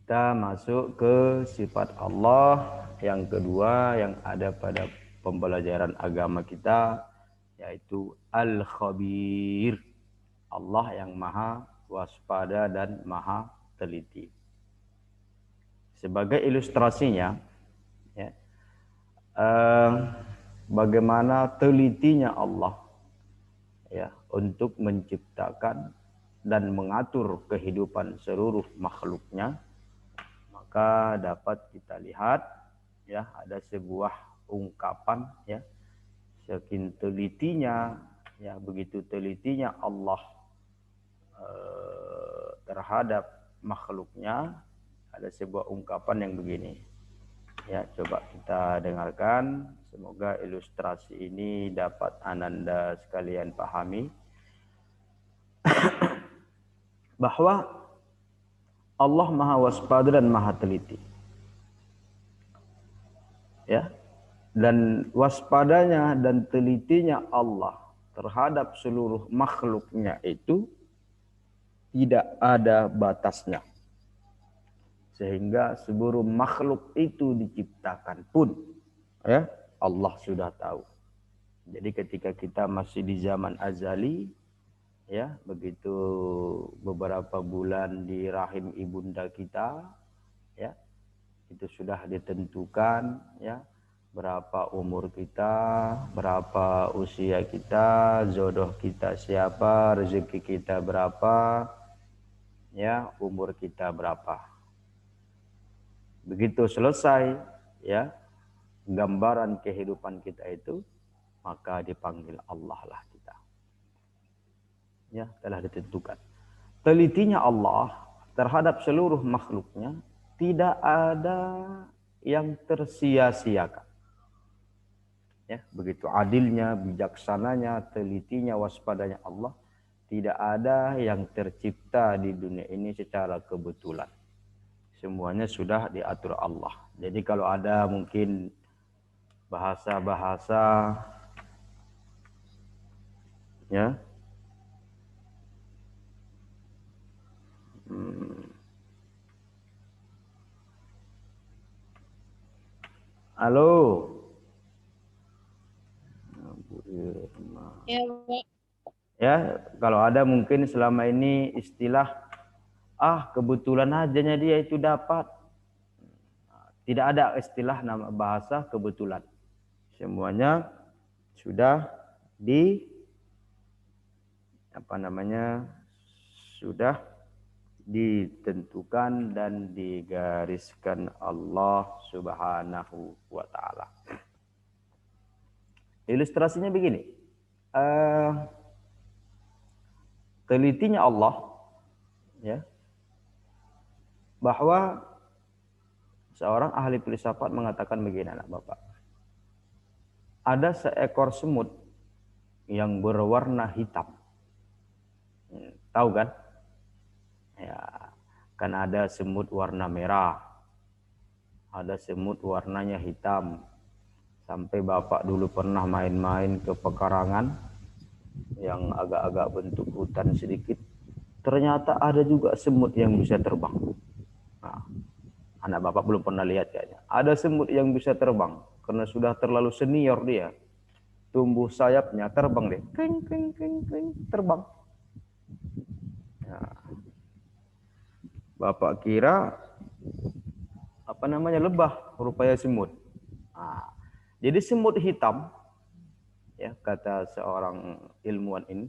kita masuk ke sifat Allah yang kedua yang ada pada pembelajaran agama kita, yaitu Al-Khabir. Allah yang maha waspada dan maha teliti. Sebagai ilustrasinya, ya, bagaimana telitinya Allah, ya, untuk menciptakan dan mengatur kehidupan seluruh makhluknya, maka dapat kita lihat, ya, ada sebuah ungkapan, ya, saking telitinya, ya, begitu telitinya Allah terhadap makhluknya, ada sebuah ungkapan yang begini. Ya, coba kita dengarkan. Semoga ilustrasi ini dapat ananda sekalian pahami. Bahwa Allah maha waspada dan maha teliti. Ya. Dan waspadanya dan telitinya Allah terhadap seluruh makhluknya itu tidak ada batasnya. Sehingga seluruh makhluk itu diciptakan pun, ya, Allah sudah tahu. Jadi ketika kita masih di zaman azali, ya, begitu beberapa bulan di rahim ibunda kita, ya, itu sudah ditentukan, ya, berapa umur kita, berapa usia kita, jodoh kita siapa, rezeki kita berapa, ya, umur kita berapa. Begitu selesai, ya, gambaran kehidupan kita itu, maka dipanggil Allah lah kita. Ya, telah ditentukan. Telitinya Allah terhadap seluruh makhluknya tidak ada yang tersia-siakan. Ya, begitu adilnya, bijaksananya, telitinya, waspadanya Allah, tidak ada yang tercipta di dunia ini secara kebetulan. Semuanya sudah diatur Allah. Jadi kalau ada mungkin bahasa-bahasa, ya, halo, Ya, Pak. ya, kalau ada mungkin selama ini istilah kebetulan ajanya dia itu dapat. Tidak ada istilah nama bahasa kebetulan. Semuanya sudah di sudah ditentukan dan digariskan Allah Subhanahu wa taala. Ilustrasinya begini. Telitinya Allah, ya, bahwa seorang ahli filsafat mengatakan begini, anak Bapak. Ada seekor semut yang berwarna hitam. Tahu kan? Ya, kan ada semut warna merah. Ada semut warnanya hitam. Sampai Bapak dulu pernah main-main ke pekarangan yang agak-agak bentuk hutan sedikit. Ternyata ada juga semut yang bisa terbang. Nah, anak Bapak belum pernah lihat kayaknya. Ada semut yang bisa terbang karena sudah terlalu senior dia. Tumbuh sayapnya, terbang deh. Kring, kring, kring, kring, terbang. Nah, Bapak kira lebah, rupanya semut. Nah, jadi semut hitam, ya, kata seorang ilmuwan ini,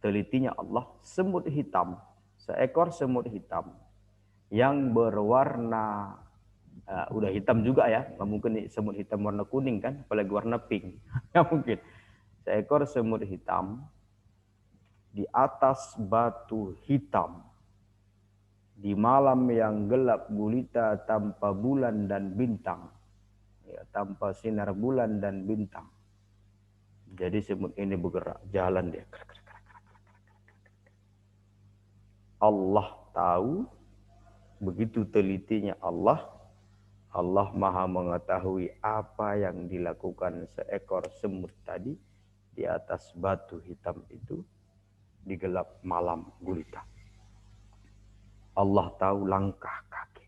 telitinya Allah, semut hitam, seekor semut hitam yang berwarna udah hitam juga, ya, nggak mungkin semut hitam warna kuning kan, apalagi warna pink. Nggak mungkin. Seekor semut hitam di atas batu hitam di malam yang gelap gulita tanpa bulan dan bintang, ya, tanpa sinar bulan dan bintang. Jadi semut ini bergerak, jalan dia. Allah tahu, begitu telitinya Allah, Allah maha mengetahui apa yang dilakukan seekor semut tadi di atas batu hitam itu di gelap malam gulita. Allah tahu langkah kaki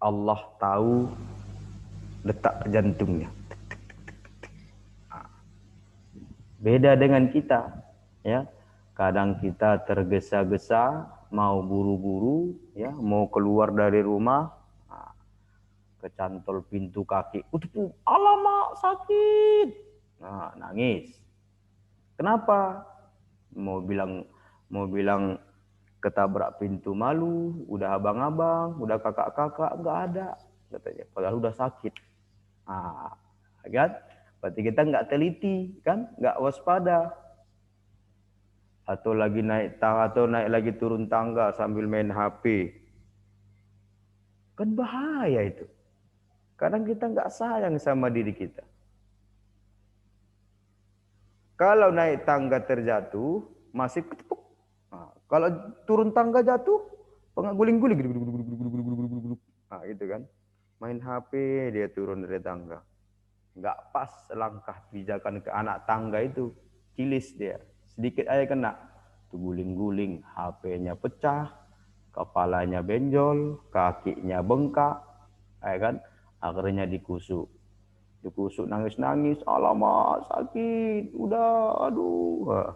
Allah tahu letak jantungnya. Beda dengan kita, ya. Kadang kita tergesa-gesa, mau buru-buru, ya, mau keluar dari rumah, kecantol pintu kaki, alamak sakit, nangis. Kenapa? Mau bilang ketabrak pintu malu, udah abang-abang, udah kakak-kakak, nggak ada, katanya. Padahal udah sakit. Kan? Berarti kita nggak teliti, kan? Nggak waspada. Atau lagi naik tangga, atau naik lagi turun tangga sambil main HP. Kan bahaya itu. Kadang kita nggak sayang sama diri kita. Kalau naik tangga terjatuh, masih ketepuk. Kalau turun tangga jatuh, guling-guling. Nah, gitu kan. Main HP, dia turun dari tangga. Nggak pas langkah pijakan ke anak tangga itu. Cilis dia. Sedikit aja kena. Tuh guling-guling, HP-nya pecah, kepalanya benjol, kakinya bengkak, ya kan? Akhirnya dikusuk. Dikusuk nangis-nangis, alamak sakit, udah, aduh.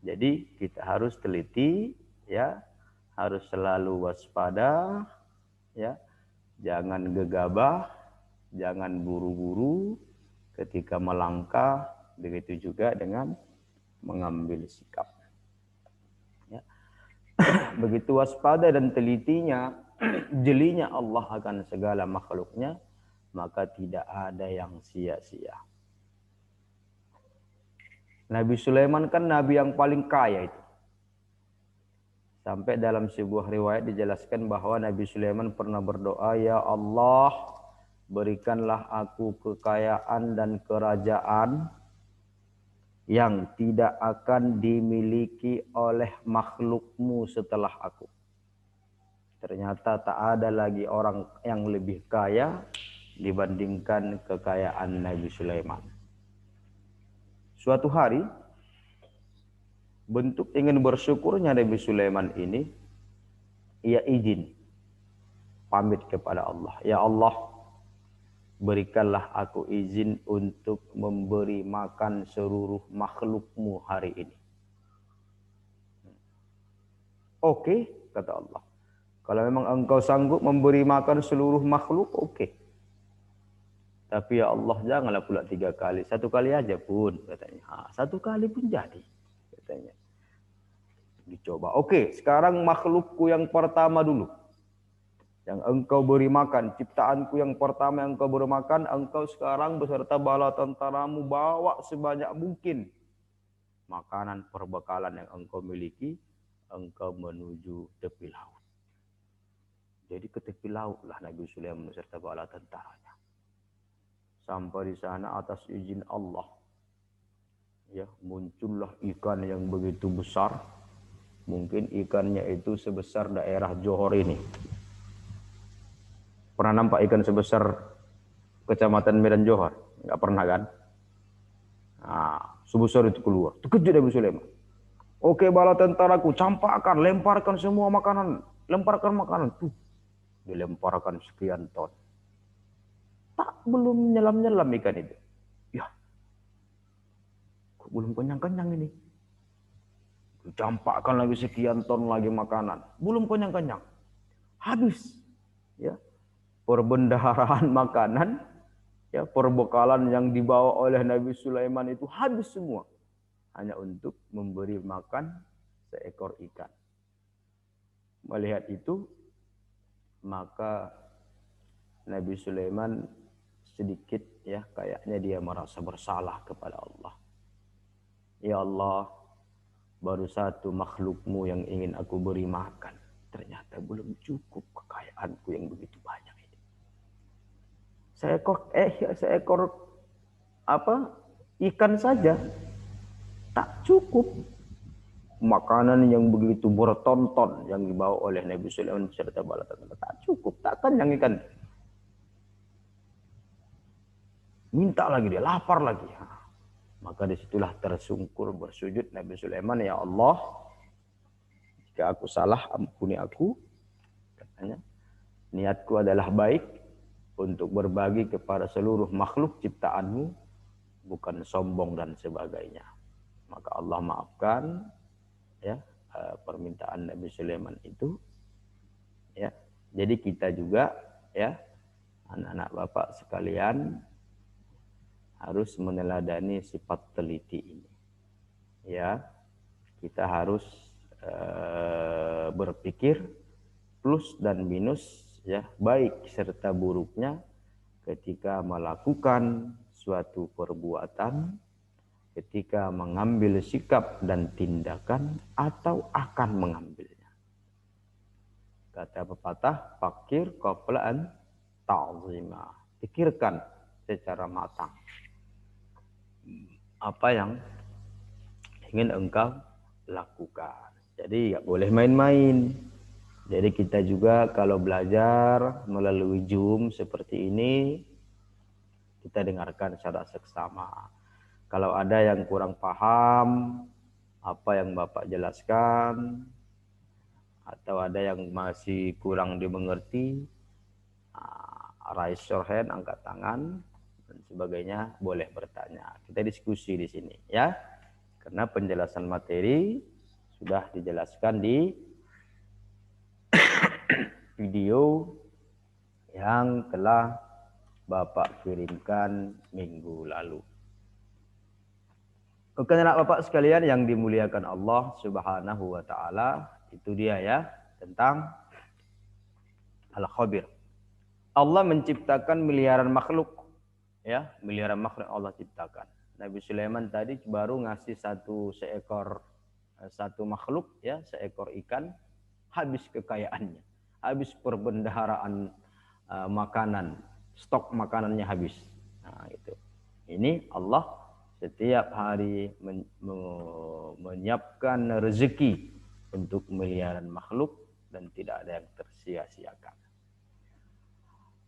Jadi kita harus teliti, ya, harus selalu waspada, ya, jangan gegabah, jangan buru-buru ketika melangkah, begitu juga dengan mengambil sikap. Ya. Begitu waspada dan telitinya, jelinya Allah akan segala makhluknya, maka tidak ada yang sia-sia. Nabi Sulaiman kan nabi yang paling kaya itu. Sampai dalam sebuah riwayat dijelaskan bahwa Nabi Sulaiman pernah berdoa, ya Allah, berikanlah aku kekayaan dan kerajaan yang tidak akan dimiliki oleh makhlukmu setelah aku. Ternyata tak ada lagi orang yang lebih kaya dibandingkan kekayaan Nabi Sulaiman. Suatu hari, bentuk ingin bersyukurnya Nabi Sulaiman ini, ia izin pamit kepada Allah. Ya Allah, berikanlah aku izin untuk memberi makan seluruh makhlukmu hari ini. Oke, kata Allah. Kalau memang engkau sanggup memberi makan seluruh makhluk, oke. Tapi ya Allah, janganlah pula 3 kali. 1 kali aja pun, katanya. 1 kali pun jadi, katanya. Dicoba. Oke, sekarang makhlukku yang pertama dulu. Yang engkau beri makan, ciptaanku yang pertama yang engkau beri makan, engkau sekarang beserta bala tentaramu bawa sebanyak mungkin makanan perbekalan yang engkau miliki, engkau menuju tepi laut. Jadi ke tepi laut lah Nabi Sulaiman beserta bala tentaranya. Sampai di sana atas izin Allah, ya, muncullah ikan yang begitu besar. Mungkin ikannya itu sebesar daerah Johor ini. Pernah nampak ikan sebesar kecamatan Medan Johor? Enggak pernah kan? Sebesar itu keluar. Terkejut Nabi Sulaiman. Oke, bala tentaraku, campakkan, lemparkan semua makanan. Lemparkan makanan. Tuh, dilemparkan sekian ton. Tak belum nyelam-nyelam ikan itu. Ya, kok belum kenyang-kenyang ini. Campakkan lagi sekian ton lagi makanan. Belum kenyang-kenyang. Habis. Ya, perbendaharaan makanan, ya, perbekalan yang dibawa oleh Nabi Sulaiman itu habis semua. Hanya untuk memberi makan seekor ikan. Melihat itu, maka Nabi Sulaiman sedikit, ya, kayaknya dia merasa bersalah kepada Allah. Ya Allah, baru 1 makhlukmu yang ingin aku beri makan. Ternyata belum cukup kekayaanku yang begitu banyak ini. Seekor ikan saja tak cukup. Makanan yang begitu bertonton yang dibawa oleh Nabi Sulaiman serta bala tentara tak cukup, tak kenyang ikan. Minta lagi dia, lapar lagi. Maka disitulah tersungkur bersujud Nabi Sulaiman, ya Allah, jika aku salah ampuni aku, katanya. niatku adalah baik untuk berbagi kepada seluruh makhluk ciptaanmu, bukan sombong dan sebagainya. Maka Allah maafkan ya permintaan Nabi Sulaiman itu ya. Jadi kita juga ya, anak-anak Bapak sekalian, harus meneladani sifat teliti ini. Ya, kita harus berpikir plus dan minus ya, baik serta buruknya ketika melakukan suatu perbuatan, ketika mengambil sikap dan tindakan atau akan mengambilnya. Kata pepatah, fakir qabla ta'zima. Pikirkan secara matang apa yang ingin engkau lakukan. Jadi nggak boleh main-main. Jadi kita juga kalau belajar melalui Zoom seperti ini, kita dengarkan secara seksama. Kalau ada yang kurang paham apa yang Bapak jelaskan, atau ada yang masih kurang dimengerti, raise your hand, angkat tangan, dan sebagainya, boleh bertanya. Kita diskusi di sini ya. Karena penjelasan materi sudah dijelaskan di video yang telah Bapak kirimkan minggu lalu. Oke, anak Bapak sekalian yang dimuliakan Allah Subhanahu wa taala, itu dia ya tentang Al-Khabir. Allah menciptakan miliaran makhluk ya, miliaran makhluk Allah ciptakan. Nabi Sulaiman tadi baru ngasih satu makhluk ya, seekor ikan, habis kekayaannya, habis perbendaharaan makanan, stok makanannya habis. Nah, itu. Ini Allah setiap hari menyiapkan rezeki untuk miliaran makhluk dan tidak ada yang tersia-siakan.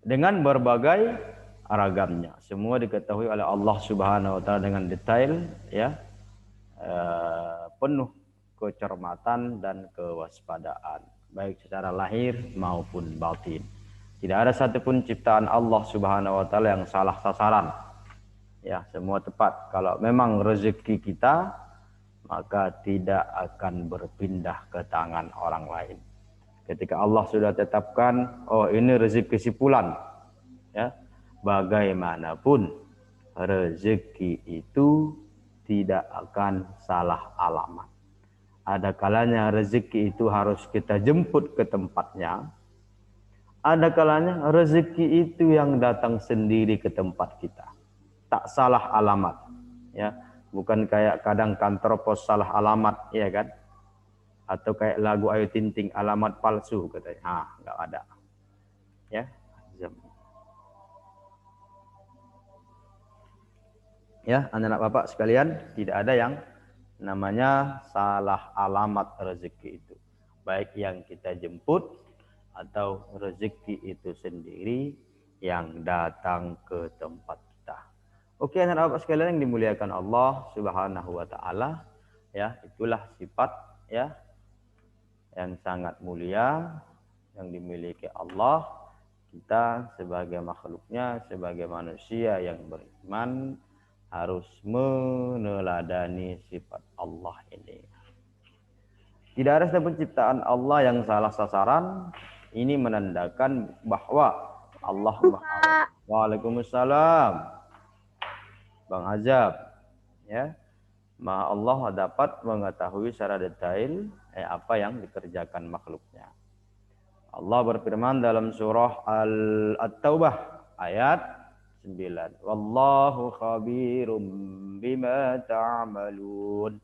Dengan berbagai ragamnya, semua diketahui oleh Allah Subhanahu wa taala dengan detail ya, penuh kecermatan dan kewaspadaan, baik secara lahir maupun batin. Tidak ada satupun ciptaan Allah Subhanahu wa taala yang salah sasaran. Ya, semua tepat. Kalau memang rezeki kita, maka tidak akan berpindah ke tangan orang lain. Ketika Allah sudah tetapkan, oh ini rezeki si fulan, ya, bagaimanapun rezeki itu tidak akan salah alamat. Ada kalanya rezeki itu harus kita jemput ke tempatnya. Ada kalanya rezeki itu yang datang sendiri ke tempat kita. Tak salah alamat, ya. Bukan kayak kadang kantor pos salah alamat, ya kan? Atau kayak lagu Ayu Ting Ting, alamat palsu katanya. Nggak ada. Ya. Ya, anak-anak Bapak sekalian, tidak ada yang namanya salah alamat rezeki itu. Baik yang kita jemput atau rezeki itu sendiri yang datang ke tempat kita. Oke, anak-anak Bapak sekalian yang dimuliakan Allah Subhanahu wa taala, ya, itulah sifat ya yang sangat mulia yang dimiliki Allah. Kita sebagai makhluknya, sebagai manusia yang beriman, harus meneladani sifat Allah ini. Tidak ada satupun ciptaan Allah yang salah sasaran. Ini menandakan bahwa Allah Maha. Waalaikumsalam, Bang Azab, ya. Maha Allah dapat mengetahui secara detail apa yang dikerjakan makhluknya. Allah berfirman dalam surah At-Taubah ayat 9. Wallahu khabirum bima ta'malun.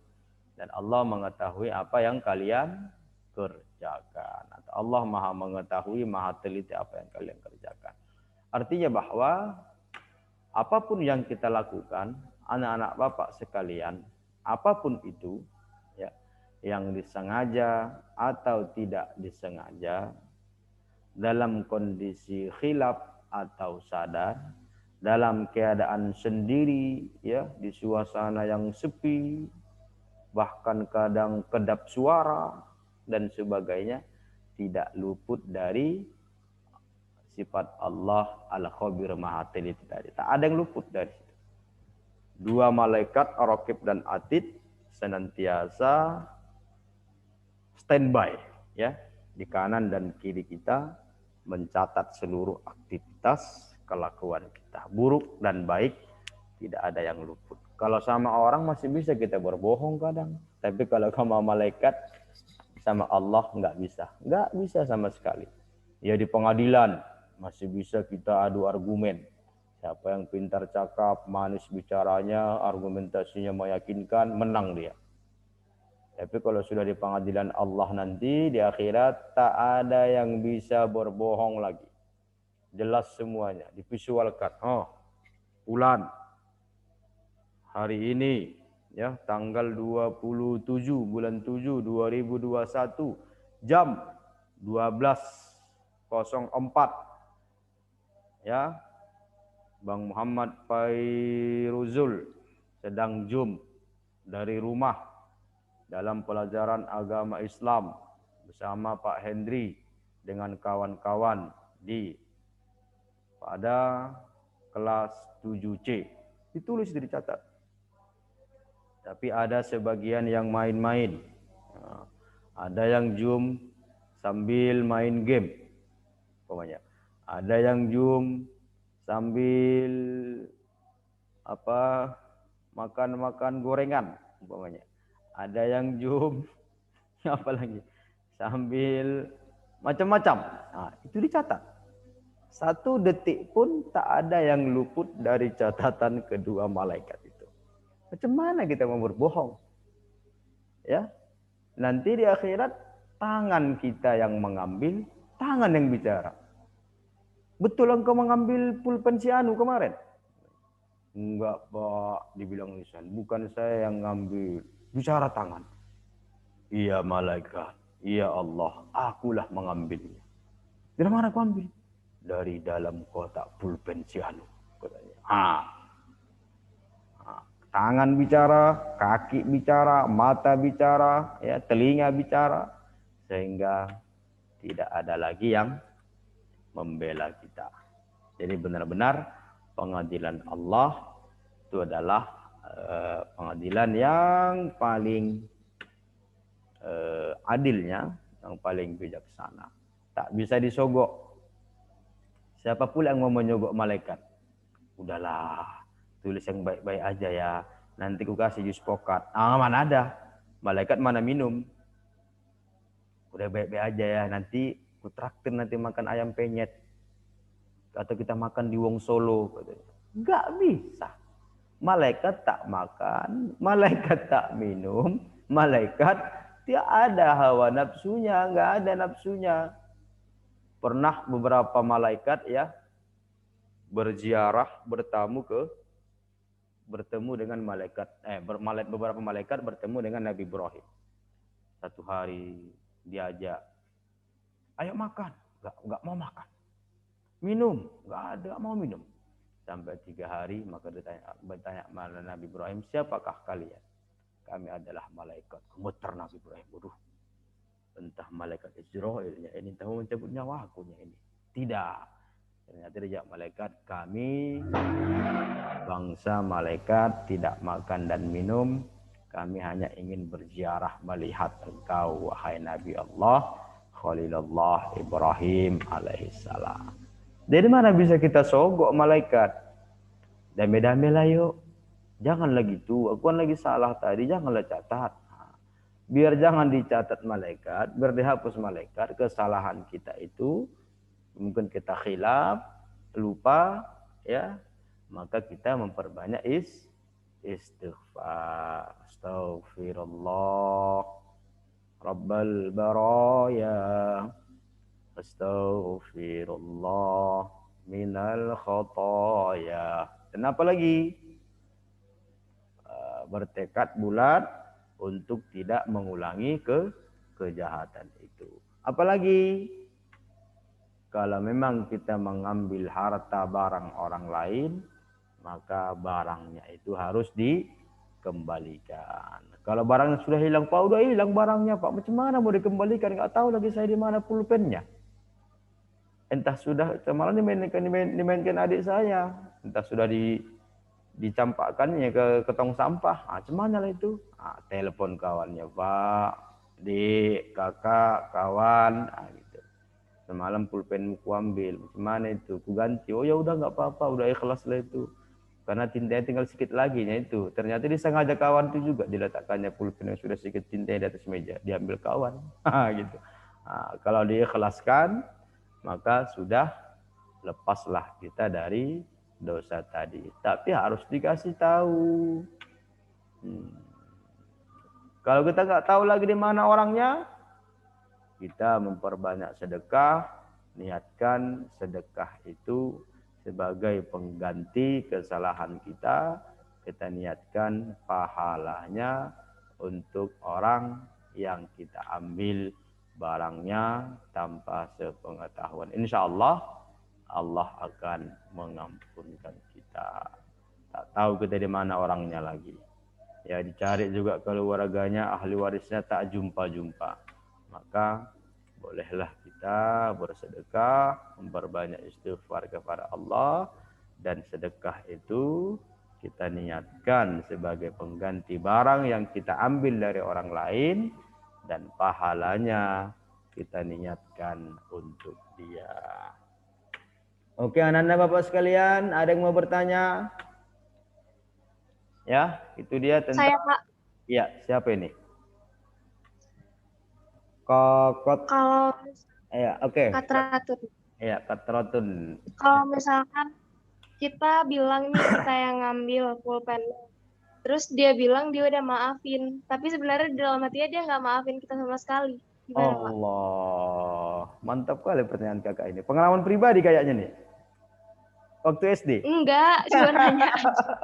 Dan Allah mengetahui apa yang kalian kerjakan. Atau Allah Maha mengetahui, Maha teliti apa yang kalian kerjakan. Artinya bahwa apapun yang kita lakukan, anak-anak Bapak sekalian, apapun itu, ya, yang disengaja atau tidak disengaja, dalam kondisi khilaf atau sadar, dalam keadaan sendiri, ya, di suasana yang sepi, bahkan kadang kedap suara dan sebagainya, tidak luput dari sifat Allah al-khabir maha teliti tadi. Tak ada yang luput dari situ. Dua malaikat Raqib dan Atid senantiasa standby ya di kanan dan kiri kita, mencatat seluruh aktivitas kelakuan kita, buruk dan baik, tidak ada yang luput. Kalau sama orang masih bisa kita berbohong kadang, tapi kalau sama malaikat, sama Allah nggak bisa sama sekali. Ya di pengadilan masih bisa kita adu argumen. Siapa yang pintar cakap, manis bicaranya, argumentasinya meyakinkan, menang dia. Tapi kalau sudah di pengadilan Allah nanti, di akhirat, tak ada yang bisa berbohong lagi. Jelas semuanya, divisualkan. Oh, bulan, hari ini, ya tanggal 27 bulan 7 2021, jam 12.04. Ya, Bang Muhammad Fairuzul sedang zoom dari rumah dalam pelajaran agama Islam bersama Pak Hendri dengan kawan-kawan pada kelas 7C. Ditulis, dicatat. Tapi ada sebagian yang main-main. Ada yang zoom sambil main game. Pokoknya. Ada yang zoom sambil makan gorengan umpamanya. Ada yang zoom apalagi sambil macam-macam. Nah, itu dicatat. 1 detik pun tak ada yang luput dari catatan kedua malaikat itu. Macam mana kita mau berbohong? Ya. Nanti di akhirat tangan kita yang mengambil, tangan yang bicara. Betul engkau mengambil pulpen si Anu kemarin? Enggak, Pak, dibilang lisan. Bukan saya yang ngambil. Bicara tangan. Iya malaikat. Iya Allah. Akulah mengambilnya. Dari mana aku ambil? Dari dalam kotak pulpen si Anu. Tangan bicara, kaki bicara, mata bicara, ya, telinga bicara. Sehingga tidak ada lagi yang membela kita. Jadi benar-benar pengadilan Allah itu adalah pengadilan yang paling adilnya, yang paling bijaksana. Tak bisa disogok. Siapa pula yang mau menyogok malaikat? Udahlah, tulis yang baik-baik aja ya. Nanti ku kasih jus pokat. Mana ada? Malaikat mana minum? Udah baik-baik aja ya. Nanti ku traktir nanti makan ayam penyet. Atau kita makan di Wong Solo. Enggak bisa. Malaikat tak makan, malaikat tak minum, malaikat tidak ada hawa nafsunya, enggak ada nafsunya. Pernah beberapa malaikat ya berziarah, bertemu dengan beberapa malaikat bertemu dengan Nabi Ibrahim. Satu hari diajak, ayo makan, enggak mau makan. Minum, enggak ada mau minum. Sampai 3 hari, maka bertanya mana Nabi Ibrahim, siapakah kalian? Kami adalah malaikat. Gemetar Nabi Ibrahim. Waduh, entah malaikat Israilnya ini, entah mau mencabut nyawakunya ini. Tidak. Ternyata dia malaikat, kami bangsa malaikat tidak makan dan minum. Kami hanya ingin berziarah melihat engkau, wahai Nabi Allah, Khalilullah Ibrahim alaihissalam. Dari mana bisa kita sogok malaikat? Damai-damailah yuk. Janganlah gitu. Aku kan lagi salah tadi. Janganlah catat. Biar jangan dicatat malaikat. Biar dihapus malaikat. Kesalahan kita itu. Mungkin kita khilaf. Lupa. Ya. Maka kita memperbanyak istighfar. Astaghfirullah. Rabbal baraya. Astaghfirullah minal khotoya. Dan apa lagi? Bertekad bulat untuk tidak mengulangi kejahatan itu. Apalagi kalau memang kita mengambil harta barang orang lain, maka barangnya itu harus dikembalikan. Kalau barangnya sudah hilang, Pak, udah hilang barangnya, Pak. Macam mana mau dikembalikan? Nggak tahu lagi saya di mana pulpennya. Entah sudah malah dimainkan adik saya, entah sudah dicampakkannya ke tong sampah. Cuman lah itu. Telepon kawannya, Pak, Dik, kakak, kawan, gitu. Semalam pulpen ku ambil, gimana itu? Ku ganti. Oh ya udah nggak apa-apa, udah ikhlas lah itu. Karena tintanya tinggal sedikit lagi nya itu. Ternyata disengaja kawan itu juga diletakkannya pulpen yang sudah sedikit tintanya di atas meja, diambil kawan. Gitu. Kalau diikhlaskan, maka sudah lepaslah kita dari dosa tadi. Tapi harus dikasih tahu. Kalau kita nggak tahu lagi di mana orangnya, kita memperbanyak sedekah, niatkan sedekah itu sebagai pengganti kesalahan kita. Kita niatkan pahalanya untuk orang yang kita ambil barangnya tanpa sepengetahuan. Insya Allah, Allah akan mengampunkan kita. Tak tahu kita di mana orangnya lagi. Ya dicari juga keluarganya, ahli warisnya tak jumpa-jumpa. Maka bolehlah kita bersedekah, memperbanyak istighfar kepada Allah, dan sedekah itu kita niatkan sebagai pengganti barang yang kita ambil dari orang lain, dan pahalanya kita niatkan untuk dia. Oke, anak-anak Bapak sekalian, ada yang mau bertanya? Ya, itu dia tentang. Saya, Pak. Ya, siapa ini? Kokot. Kalau Ya, oke. katratun. Ya, katratun. Kalau misalkan kita bilang nih kita yang ngambil pulpen, terus dia bilang dia udah maafin, tapi sebenarnya di dalam hatinya dia nggak maafin kita sama sekali. Gimana, Pak? Allah, mantap kali pertanyaan kakak ini. Pengalaman pribadi kayaknya nih. Waktu SD. Enggak, cuma nanya aja.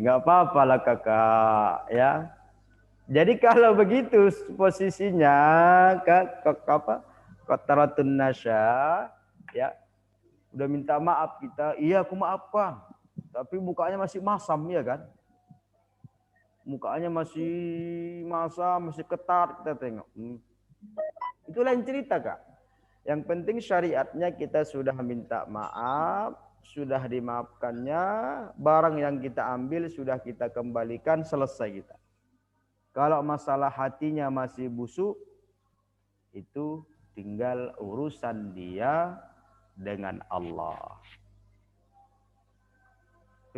Nggak apa-apa lah kakak, ya. Jadi kalau begitu posisinya, Qataratun Nasya, ya, udah minta maaf kita, iya aku maafkan, tapi mukanya masih masam, ya kan? Mukanya masih masam, masih ketat, kita tengok. Itu lain cerita, Kak. Yang penting syariatnya kita sudah minta maaf, sudah dimaafkannya, barang yang kita ambil sudah kita kembalikan, selesai kita. Kalau masalah hatinya masih busuk, itu tinggal urusan dia dengan Allah.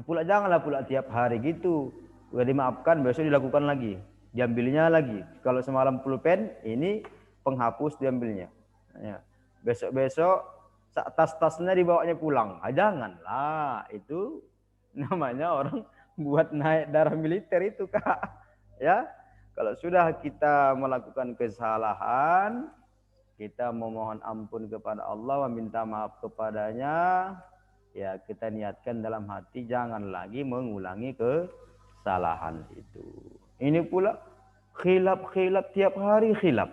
Pula janganlah pula tiap hari gitu. Udah dimaafkan, besok dilakukan lagi. Diambilnya lagi. Kalau semalam pulpen, ini penghapus diambilnya. Ya. Besok-besok tas-tasnya dibawanya pulang. Janganlah. Itu namanya orang buat naik darah militer itu, Kak. Ya. Kalau sudah kita melakukan kesalahan, kita memohon ampun kepada Allah, meminta maaf kepadanya, ya kita niatkan dalam hati jangan lagi mengulangi kesalahan itu. Ini pula khilaf tiap hari khilaf.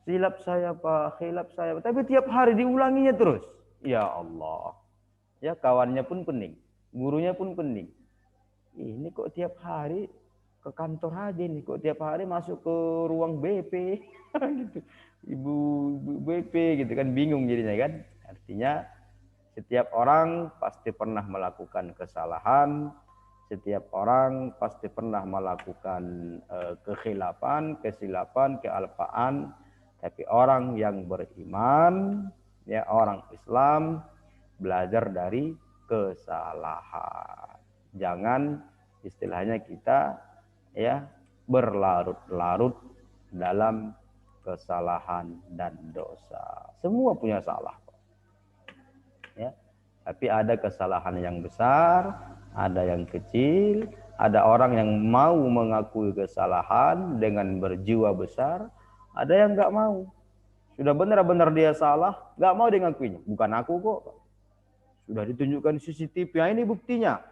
Silap saya Pak, khilaf saya, tapi tiap hari diulanginya terus. Ya Allah. Ya kawannya pun pening, gurunya pun pening. Ini kok tiap hari ke kantor aja nih, kok tiap hari masuk ke ruang BP gitu. Ibu BP gitu kan, bingung jadinya kan. Artinya setiap orang pasti pernah melakukan kesalahan, setiap orang pasti pernah melakukan kekhilafan, kesilapan, kealpaan, tapi orang yang beriman, ya orang Islam, belajar dari kesalahan. Jangan istilahnya kita ya berlarut-larut dalam kesalahan dan dosa. Semua punya salah. Ya. Tapi ada kesalahan yang besar, ada yang kecil, ada orang yang mau mengakui kesalahan dengan berjiwa besar, ada yang nggak mau. Sudah benar-benar dia salah, nggak mau dia ngakuinya. Bukan aku kok. Sudah ditunjukkan CCTV, nah ini buktinya.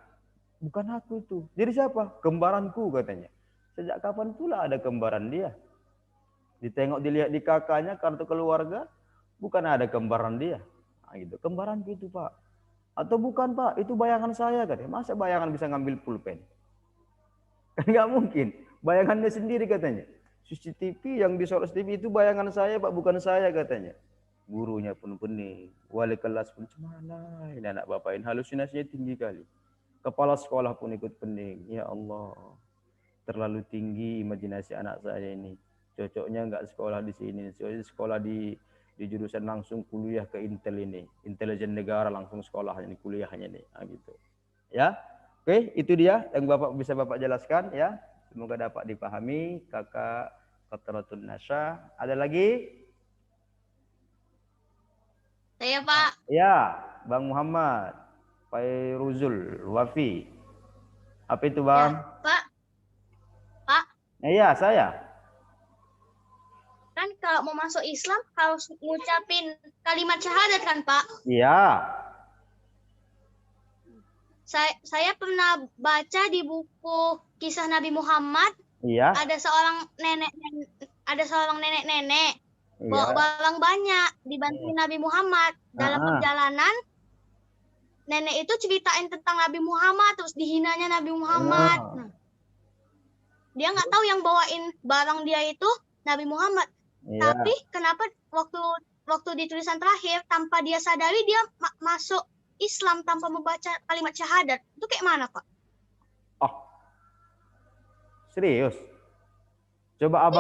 Bukan aku itu. Jadi siapa? Kembaranku katanya. Sejak kapan pula ada kembaran dia? Ditengok dilihat di kakaknya, kartu keluarga, bukan ada kembaran dia. Nah, gitu. Kembaranku itu Pak. Atau bukan Pak, itu bayangan saya katanya. Masa bayangan bisa ngambil pulpen? Kan nggak mungkin. Bayangannya sendiri katanya. CCTV yang disorot TV itu bayangan saya Pak, bukan saya katanya. gurunya pun pening, wali kelas pun cemana ini anak bapak ini, halusinasinya tinggi kali. Kepala sekolah pun ikut pening. Ya Allah, terlalu tinggi imajinasi anak saya ini. Cocoknya nggak sekolah di sini, sekolah di jurusan langsung kuliah ke Intel ini, intelijen negara langsung sekolah ini kuliahnya nih, nah, gitu. Ya, oke, itu dia yang bapak bisa bapak jelaskan ya. Semoga dapat dipahami, kakak Qatratul Nasya. Ada lagi? Saya, Pak. Ya, Bang Muhammad, Fairuzul Wafi. Apa itu Ya, Bang? Pak. Pak, Iya, saya. kan kalau mau masuk Islam harus ngucapin kalimat syahadat kan, Pak? Iya. Saya pernah baca di buku kisah Nabi Muhammad, Iya. ada seorang nenek-nenek bawa Iya. barang banyak dibantuin Nabi Muhammad. Dalam perjalanan nenek itu ceritain tentang Nabi Muhammad, terus dihinanya Nabi Muhammad. Nah, dia nggak tahu yang bawain barang dia itu Nabi Muhammad. Iya. Tapi kenapa waktu di tulisan terakhir tanpa dia sadari dia masuk Islam tanpa membaca kalimat syahadat? Itu kayak mana, Pak? Oh, serius? Coba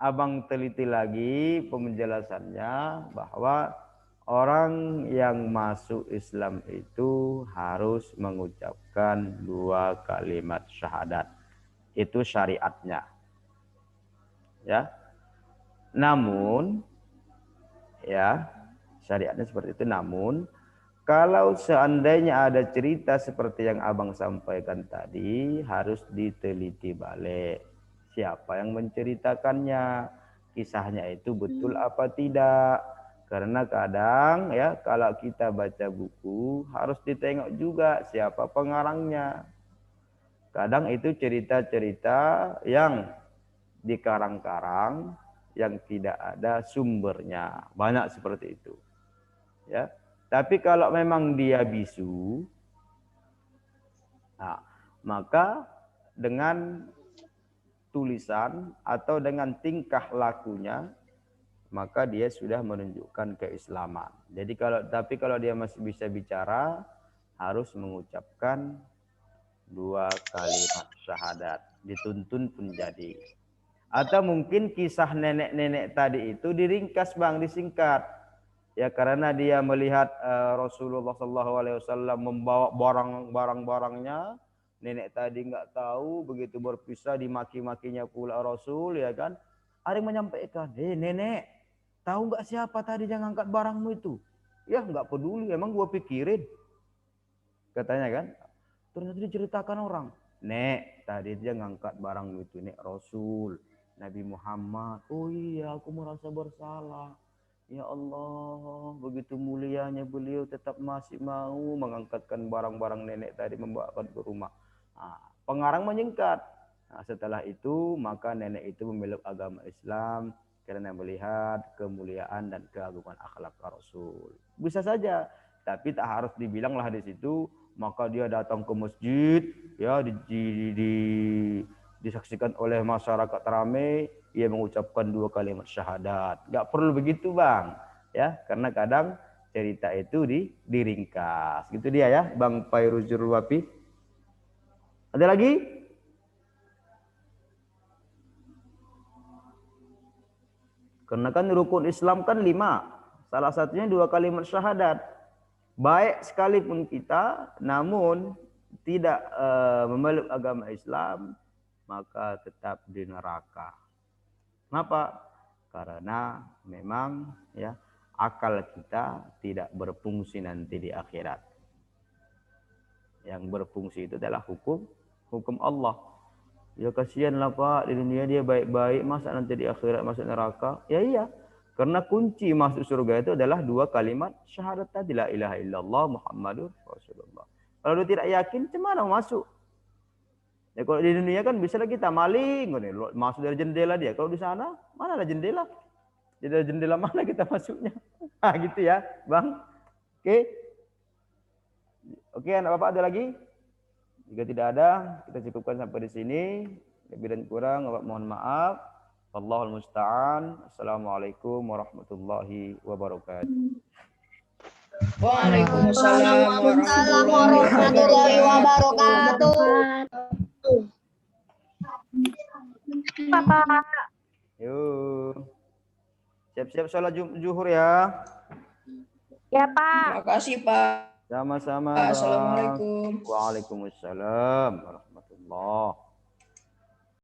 abang teliti lagi penjelasannya bahwa orang yang masuk Islam itu harus mengucapkan 2 kalimat syahadat. Itu syariatnya. Ya. Namun ya, syariatnya seperti itu. Namun kalau seandainya ada cerita seperti yang abang sampaikan tadi, harus diteliti balik. Siapa yang menceritakannya? Kisahnya itu betul apa tidak? Karena kadang ya kalau kita baca buku harus ditengok juga siapa pengarangnya. Kadang itu cerita-cerita yang dikarang-karang yang tidak ada sumbernya. Banyak seperti itu. Ya. Tapi kalau memang dia bisu, nah, maka dengan tulisan atau dengan tingkah lakunya, maka dia sudah menunjukkan keislaman. Jadi kalau dia masih bisa bicara, harus mengucapkan 2 kalimat syahadat, dituntun pun jadi. Atau mungkin kisah nenek-nenek tadi itu diringkas Bang, disingkat. Ya karena dia melihat Rasulullah SAW membawa barang-barangnya, nenek tadi nggak tahu, begitu berpisah dimaki-makinya pula Rasul, ya kan? Ada yang menyampaikan, nenek, tahu nggak siapa tadi yang angkat barangmu itu? Ya nggak peduli, emang gua pikirin, katanya kan. Ternyata diceritakan orang, nek tadi dia ngangkat barangmu itu, nek Rasul, Nabi Muhammad. Oh iya, aku merasa bersalah. Ya Allah, begitu mulianya beliau tetap masih mau mengangkatkan barang-barang nenek tadi, membawakan ke rumah. Nah, pengarang menyingkat. Nah, setelah itu maka nenek itu memeluk agama Islam karena melihat kemuliaan dan keagungan akhlak Rasul. Bisa saja, tapi tak harus dibilanglah di situ. Maka dia datang ke masjid, ya disaksikan oleh masyarakat ramai, ia mengucapkan 2 kalimat syahadat. Gak perlu begitu Bang, ya, karena kadang cerita itu diringkas. Gitu dia ya, Bang Fairuzul Wafi. Ada lagi? Karena kan rukun Islam kan 5, salah satunya 2 kalimat syahadat. Baik sekalipun kita, namun tidak memeluk agama Islam, maka tetap di neraka. Kenapa? Karena memang ya akal kita tidak berfungsi nanti di akhirat. Yang berfungsi itu adalah hukum Allah. Ya kasihanlah Pak, di dunia dia baik-baik, masa nanti di akhirat masuk neraka? Ya iya. Karena kunci masuk surga itu adalah 2 kalimat syahadat tadi, la ilaha illallah Muhammadur Rasulullah. Kalau dia tidak yakin, gimana masuk? Ya kalau di dunia kan bisa kita maling, masuk dari jendela dia. Kalau di sana, mana ada jendela? Jadi jendela mana kita masuknya? Nah, gitu ya, Bang. Oke. Oke, anak Bapak ada lagi? Jika tidak ada, kita cukupkan sampai di sini. Lebih dan kurang, Bapak mohon maaf. Wallahul musta'an. Assalamualaikum warahmatullahi wabarakatuh. Waalaikumsalam warahmatullahi wabarakatuh. Yuk. Siap-siap sholat zuhur ya. Ya, Pak. Terima kasih, Pak. Sama-sama. Assalamualaikum. Waalaikumsalam warahmatullahi